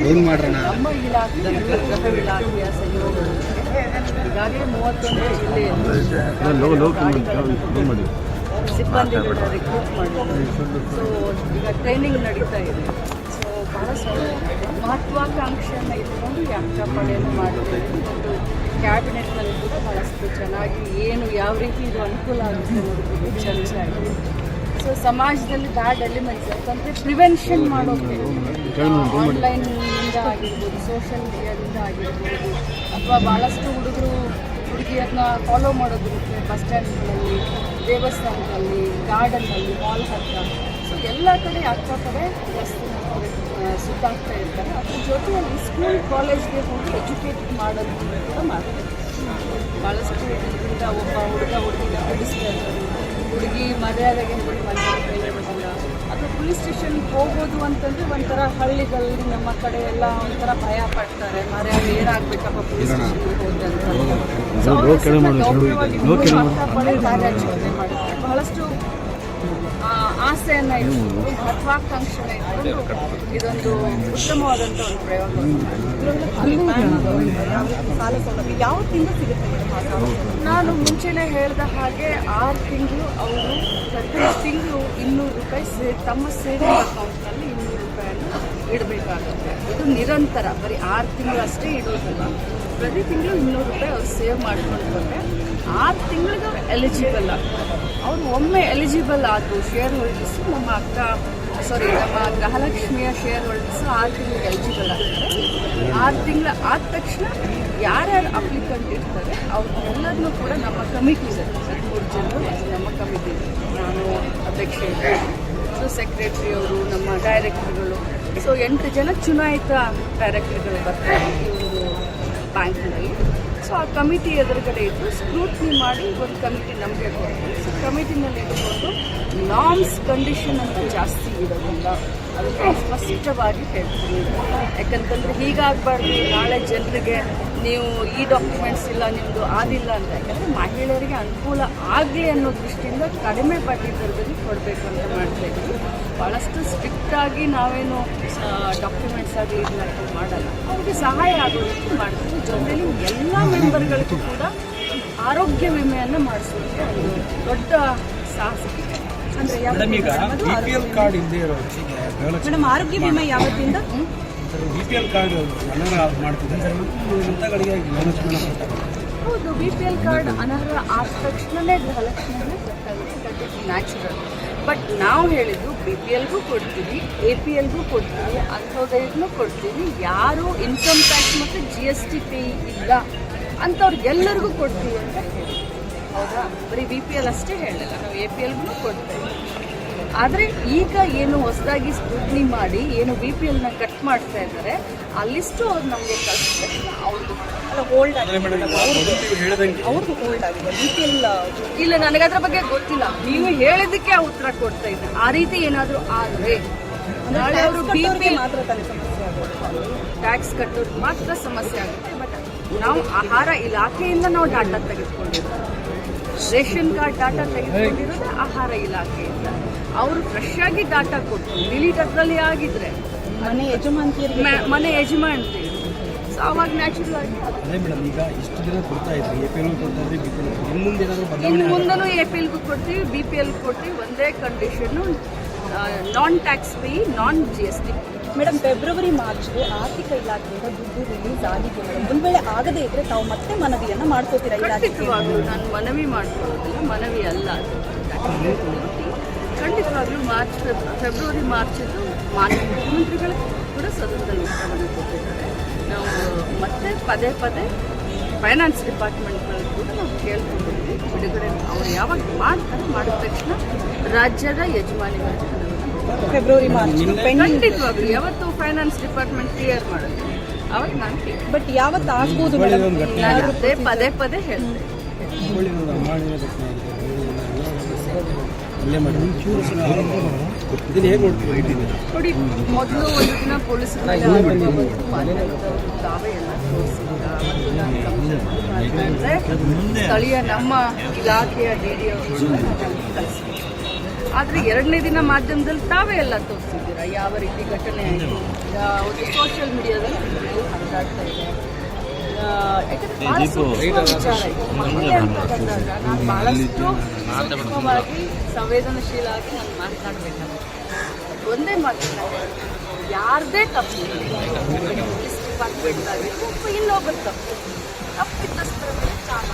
ಏನು ಮಾಡ್ರಣ ನಮ್ಮ ಇಲಾಖೆ ಗೃಹ ಇಲಾಖೆಯ ಸಹಯೋಗದೊಂದಿಗೆ ಈಗಾಗಲೇ 31 ಜಿಲ್ಲೆಯಲ್ಲಿ ಸಿಬ್ಬಂದಿಗಳ ರಿಕ್ರೂಟ್ ಮಾಡಿದ್ದಾರೆ. ಸೊ ಈಗ ಟ್ರೈನಿಂಗ್ ನಡೀತಾ ಇದೆ. ಸೊ ಬಹಳಷ್ಟು ಮಹತ್ವಾಕಾಂಕ್ಷೆಯನ್ನು ಇಟ್ಕೊಂಡು ಈ ಅಕ್ಕಪಡೆಯನ್ನು ಮಾಡಿದ್ದೇವೆ. ಒಂದು ಕ್ಯಾಬಿನೆಟ್ನಲ್ಲಿ ಕೂಡ ಬಹಳಷ್ಟು ಚೆನ್ನಾಗಿ ಯಾವ ರೀತಿ ಇದು ಅನುಕೂಲ ಆಗುತ್ತೆ ಅನ್ನೋದ್ರ ಚರ್ಚೆ ಆಗಿದೆ. ಸೊ ಸಮಾಜದಲ್ಲಿ ಬ್ಯಾಡ್ ಎಲಿಮೆಂಟ್ಸ್ ಅಂತಂದರೆ ಪ್ರಿವೆನ್ಷನ್ ಮಾಡೋದು ಆನ್ಲೈನಿಂದ ಆಗಿರ್ಬೋದು, ಸೋಷಿಯಲ್ ಮೀಡಿಯಾದಿಂದ ಆಗಿರ್ಬೋದು, ಅಥವಾ ಭಾಳಷ್ಟು ಹುಡುಗಿಯರನ್ನ ಫಾಲೋ ಮಾಡೋದಕ್ಕೆ ಬಸ್ ಸ್ಟ್ಯಾಂಡ್ಗಳಲ್ಲಿ, ದೇವಸ್ಥಾನದಲ್ಲಿ, ಗಾರ್ಡನ್ನಲ್ಲಿ, ಮಾಲ್ ಹತ್ರ, ಸೊ ಎಲ್ಲ ಕಡೆ ಅಕ್ಕಪಡೆ ಸುತ್ತಾಗ್ತಾ ಇರ್ತಾರೆ. ಅದ್ರ ಜೊತೆಯಲ್ಲಿ ಸ್ಕೂಲ್ ಕಾಲೇಜ್ಗೆ ಹೋಗಿ ಎಜುಕೇಟ್ ಮಾಡೋದು ಕೂಡ ಮಾಡ್ತಾರೆ. ಭಾಳಷ್ಟು ಇದರಿಂದ ಒಬ್ಬ ಹುಡುಗಿನ ಬಿಡಿಸ್ತಾ ಇರ್ತಾರೆ. ಹುಡುಗಿ ಮರ್ಯಾದೆಗೆ ಮನೆ ಕೈಗೊಳ್ಳೋದಿಲ್ಲ. ಅಥವಾ ಪೊಲೀಸ್ ಸ್ಟೇಷನ್ಗೆ ಹೋಗೋದು ಅಂತಂದರೆ ಒಂಥರ ಹಳ್ಳಿಗಳಲ್ಲಿ ನಮ್ಮ ಕಡೆ ಎಲ್ಲ ಒಂಥರ ಭಯ ಪಡ್ತಾರೆ. ಮರ್ಯಾದೆ ಏನಾಗಬೇಕಪ್ಪ ಪೊಲೀಸ್ ಸ್ಟೇಷನ್ಗೆ ಹೋದೆ ಅಂತ ಅಕ್ಕಪಡೆ ಕಾರ್ಯಾಚರಣೆ ಮಾಡುತ್ತೆ. ಬಹಳಷ್ಟು ಆಸೆಯನ್ನು ಇಟ್ಕೊಂಡು, ಮಹತ್ವಾಕಾಂಕ್ಷೆನ ಇಟ್ಕೊಂಡು ಇದೊಂದು ಉತ್ತಮವಾದಂಥ ಒಂದು ಪ್ರಯೋಗ. ಸಾಲ ಸೌಲಭ್ಯ ಯಾವತ್ತಿಂದ ಸಿಗುತ್ತೆ? ನಾನು ಮುಂಚೆನೇ ಹೇಳಿದ ಹಾಗೆ 6 ತಿಂಗಳು ಅವರು ಪ್ರತಿ ತಿಂಗಳು 200 ರೂಪಾಯಿ ತಮ್ಮ ಸೇವಿಂಗ್ ಅಕೌಂಟ್ನಲ್ಲಿ 200 ರೂಪಾಯಿಯನ್ನು ಇಡಬೇಕಾಗುತ್ತೆ. ಇದು ನಿರಂತರ, ಬರೀ 6 ತಿಂಗಳು ಅಷ್ಟೇ ಇಡೋದಲ್ಲ, ಪ್ರತಿ ತಿಂಗಳು 200 ರೂಪಾಯಿ ಅವ್ರು ಸೇವ್ ಮಾಡ್ಕೊಂಡು ಬಂದರೆ 6 ತಿಂಗಳಿಗೆ ಅವ್ರು ಎಲಿಜಿಬಲ್ ಆಗ್ತಾರೆ. ಅವರು ಒಮ್ಮೆ ಎಲಿಜಿಬಲ್ ಆದರು ಶೇರ್ ಹೋಲ್ಡರ್ಸು, ನಮ್ಮ ಗೃಹಲಕ್ಷ್ಮಿಯ ಶೇರ್ ಹೋಲ್ಡರ್ಸು 6 ತಿಂಗಳಿಗೆ ಎಲಿಜಿಬಲ್ ಆಗ್ತಾರೆ. 6 ತಿಂಗಳ ಆದ ತಕ್ಷಣ ಯಾರ್ಯಾರು ಅಪ್ಲಿಕೆಂಟ್ ಇರ್ತಾರೆ ಅವ್ರನ್ನೆಲ್ಲದನ್ನೂ ಕೂಡ ನಮ್ಮ ಕಮಿಟಿ ಇದೆ, 13 ಜನರು ನಮ್ಮ ಕಮಿಟಿ, ನಾನು ಅಧ್ಯಕ್ಷೆ ಇದ್ದೆ, ಸೊ ಸೆಕ್ರೆಟರಿ ಅವರು, ನಮ್ಮ ಡೈರೆಕ್ಟರ್ಗಳು, ಸೊ 8 ಜನ ಚುನಾಯಿತ ಡೈರೆಕ್ಟರ್ಗಳು ಬರ್ತಾರೆ ಈ ಒಂದು ಬ್ಯಾಂಕ್ನಲ್ಲಿ. ಸೊ ಆ ಕಮಿಟಿ ಎದುರುಗಡೆ ಇದ್ದು ಸ್ಕ್ರೂಟ್ನಿ ಮಾಡಿ ಒಂದು ಕಮಿಟಿ ನಮಗೆ ಕೊಡ್ತೀವಿ. ಸೊ ಕಮಿಟಿನಲ್ಲಿ ಇಟ್ಕೊಂಡು ನಾರ್ಮ್ಸ್ ಕಂಡೀಷನ್ ಅಂತ ಜಾಸ್ತಿ ಇರೋದಿಲ್ಲ, ಅದಕ್ಕೆ ಸ್ಪಷ್ಟವಾಗಿ ಹೇಳ್ತೀನಿ. ಯಾಕಂತಂದರೆ ಹೀಗಾಗಬಾರ್ದು, ನಾಳೆ ಜನರಿಗೆ ನೀವು ಈ ಡಾಕ್ಯುಮೆಂಟ್ಸ್ ಇಲ್ಲ, ನಿಮ್ಮದು ಆದಿಲ್ಲ ಅಂತ. ಯಾಕಂದರೆ ಮಹಿಳೆಯರಿಗೆ ಅನುಕೂಲ ಆಗಲಿ ಅನ್ನೋ ದೃಷ್ಟಿಯಿಂದ ಕಡಿಮೆ ಬಡ್ಡಿ ದರದಲ್ಲಿ ಕೊಡಬೇಕು ಅಂತ ಮಾಡ್ತಾಯಿದ್ವಿ. ಭಾಳಷ್ಟು ಸ್ಟ್ರಿಕ್ಟಾಗಿ ನಾವೇನು ಡಾಕ್ಯುಮೆಂಟ್ಸ್ ಆಗಲಿ ಇದನ್ನ ಮಾಡಲ್ಲ, ಅವ್ರಿಗೆ ಸಹಾಯ ಆಗೋ ರೀತಿ ಮಾಡ್ತೀವಿ. ಜೊತೆಲಿ ಎಲ್ಲ ಮೆಂಬರ್ಗಳಿಗೂ ಕೂಡ ಆರೋಗ್ಯ ವಿಮೆಯನ್ನು ಮಾಡಿಸೋದಕ್ಕೆ ಒಂದು ದೊಡ್ಡ ಸಾಹಸ. ಅಂದರೆ ಕಾರ್ಡ್ ಇಲ್ಲದೆ ಇರೋ ಮೇಡಮ್, ಆರೋಗ್ಯ ವಿಮೆ ಯಾವತ್ತಿಂದ BPL ಕಾರ್ಡ್ ಹೌದು, BPL ಕಾರ್ಡ್ ಅನರ್ಹ ಆದ ತಕ್ಷಣವೇ ಗೃಹಲಕ್ಷ್ಮಿಯನ್ನೇ ಗೊತ್ತಾಗುತ್ತೆ, ನ್ಯಾಚುರಲ್. ಬಟ್ ನಾವು ಹೇಳಿದ್ದು BPLಗೂ ಕೊಡ್ತೀವಿ, APLಗೂ ಕೊಡ್ತೀವಿ, ಅಂಥೋದೈದನ್ನೂ ಕೊಡ್ತೀವಿ. ಯಾರು ಇನ್ಕಮ್ ಟ್ಯಾಕ್ಸ್ ಮತ್ತು GST ಪೇ ಇಲ್ಲ ಅಂಥವ್ರಿಗೆಲ್ಲರಿಗೂ ಕೊಡ್ತೀವಿ ಅಂತ ಹೇಳಿ, ಹೌದಾ? ಬರೀ BPL ಅಷ್ಟೇ ಹೇಳಿಲ್ಲ, ನಾವು APLಗೂ ಕೊಡ್ತೇವೆ. ಆದರೆ ಈಗ ಏನು ಹೊಸದಾಗಿ ಸ್ಕ್ರೂಟ್ನಿ ಮಾಡಿ ಏನು BPLನ ಕಟ್ ಮಾಡ್ತಾ ಇದ್ದಾರೆ, ಆ ಲಿಸ್ಟು ಅವ್ರು ನಮಗೆ ಕಳಿಸಿದ ತಕ್ಷಣ ಅವ್ರದ್ದು ಹೋಲ್ಡ್ ಆಗಿದೆ, ಅವ್ರದ್ದು ಹೋಲ್ಡ್ ಆಗಿದೆ. BPL ಇಲ್ಲ, ನನಗದ್ರ ಬಗ್ಗೆ ಗೊತ್ತಿಲ್ಲ, ನೀವು ಹೇಳಿದ್ದಕ್ಕೆ ಆ ಉತ್ತರ ಕೊಡ್ತಾ ಇದ್ದಾರೆ. ಆ ರೀತಿ ಏನಾದರೂ ಆದರೆ ನಾಳೆ ಅವರು BPL ಮಾತ್ರ ಸಮಸ್ಯೆ ಆಗುತ್ತೆ, ಟ್ಯಾಕ್ಸ್ ಕಟ್ಟೋದು ಮಾತ್ರ ಸಮಸ್ಯೆ ಆಗುತ್ತೆ. ಬಟ್ ನಾವು ಆಹಾರ ಇಲಾಖೆಯಿಂದ ನಾವು ಡಾಟಾ ತೆಗೆದುಕೊಂಡಿರೋದು, ರೇಷನ್ ಕಾರ್ಡ್ ಡಾಟಾ ತೆಗೆದುಕೊಂಡಿರೋದು ಆಹಾರ ಇಲಾಖೆಯಿಂದ. ಅವರು ಫ್ರೆಶ್ ಆಗಿ ಡಾಟಾ ಕೊಟ್ಟು ಡಿಲೀಟ್ ಅದರಲ್ಲಿ ಆಗಿದ್ರೆ ಮನೆ ಯಜಮಾನ್ತಿ, ಸೊ ಅವಾಗ ನ್ಯಾಚುರಲ್ ಆಗಿ ಇನ್ನು ಮುಂದೆನೂ APLಗೂ ಕೊಡ್ತೀವಿ, BPLಗೂ ಕೊಡ್ತೀವಿ. ಒಂದೇ ಕಂಡೀಷನ್ನು, ನಾನ್ ಟ್ಯಾಕ್ಸ್ ಪೇ, ನಾನ್ GST. ಮೇಡಮ್, ಫೆಬ್ರವರಿ ಮಾರ್ಚ್ಗೆ ಆರ್ಥಿಕ ಇಲಾಖೆಯಿಂದ ದುಡ್ಡು ರಿಲೀಸ್ ಆಗಿದೆ ಮೇಡಮ್. ಒಂದು ವೇಳೆ ಆಗದೇ ಇದ್ರೆ ತಾವು ಮತ್ತೆ ಮನವಿಯನ್ನು ಮಾಡ್ಕೋತೀರಾ? ಖಂಡಿತವಾಗ್ಲೂ ನಾನು ಮನವಿ ಮಾಡ್ಕೊಳ್ಳೋದಿಲ್ಲ, ಮನವಿ ಅಲ್ಲ ಅದು, ಖಂಡಿತವಾಗ್ಲೂ ಫೆಬ್ರವರಿ ಮಾರ್ಚದ್ದು ಮಾನ್ಯ ಮುಖ್ಯಮಂತ್ರಿಗಳು ಕೂಡ ಸದನದಲ್ಲಿ ಉತ್ತರವನ್ನು ಕೊಟ್ಟಿದ್ದಾರೆ. ನಾವು ಮತ್ತೆ ಪದೇ ಫೈನಾನ್ಸ್ ಡಿಪಾರ್ಟ್ಮೆಂಟ್ಗಳು ಕೂಡ ನಾವು ಕೇಳ್ಕೊಂಡಿದ್ವಿ, ಬಿಡುಗಡೆ ಅವರು ಯಾವಾಗ ಮಾಡ್ತಾರೆ, ಮಾಡಿದ ತಕ್ಷಣ ರಾಜ್ಯದ ಯಜಮಾನಿಗಳು ಫೆಬ್ರವರಿ ಮಾರ್ಚ್ ಖಂಡಿತವಾಗ್ಲೂ ಯಾವತ್ತು ಫೈನಾನ್ಸ್ ಡಿಪಾರ್ಟ್ಮೆಂಟ್ ಕ್ಲಿಯರ್ ಮಾಡುತ್ತೆ ಅವಾಗ ನಾನು. ಬಟ್ ಯಾವತ್ತು ಆಗ್ಬೋದು ಪದೇ ಹೇಳ್ತೇನೆ. ನೋಡಿ, ಮೊದಲು ಒಂದು ದಿನ ಪೊಲೀಸ್ ತಾವೇ ಎಲ್ಲ ತೋರಿಸಿದ್ರೆ ಸ್ಥಳೀಯ ನಮ್ಮ ಇಲಾಖೆಯ DD ಅವರು ಕಳಿಸ್ಬೇಕು. ಆದರೆ ಎರಡನೇ ದಿನ ಮಾಧ್ಯಮದಲ್ಲಿ ತಾವೇ ಎಲ್ಲ ತೋರಿಸಿದ್ದೀರಾ ಯಾವ ರೀತಿ ಘಟನೆ ಆಯಿತು. ಒಂದು ಸೋಷಿಯಲ್ ಮೀಡಿಯಾದಲ್ಲಿ ಹರಿದಾಡ್ತಾ ಇದೆ. ಯಾಕಂದ್ರೆ ಭಾಳ ಸೂಕ್ಷ್ಮ ವಿಚಾರ ಇದು. ಮಹಿಳೆ ಅಂತ ಬಂದಾಗ ನಾನು ಭಾಳಷ್ಟು ಸೂಕ್ಷ್ಮವಾಗಿ ಸಂವೇದನಶೀಲ ಆಗಿ ನಾನು ಮಾತನಾಡಬೇಕಾಗುತ್ತೆ. ಒಂದೇ ಮಾತು, ಯಾರದೇ ತಪ್ಪು ಪೊಲೀಸ್ ಡಿಪಾರ್ಟ್ಮೆಂಟ್ ಆಗಿರ್ಬೋದು, ಇನ್ನೊಬ್ಬರು ತಪ್ಪಿದ್ದಷ್ಟರ ಮೇಲೆ ಚಾಲ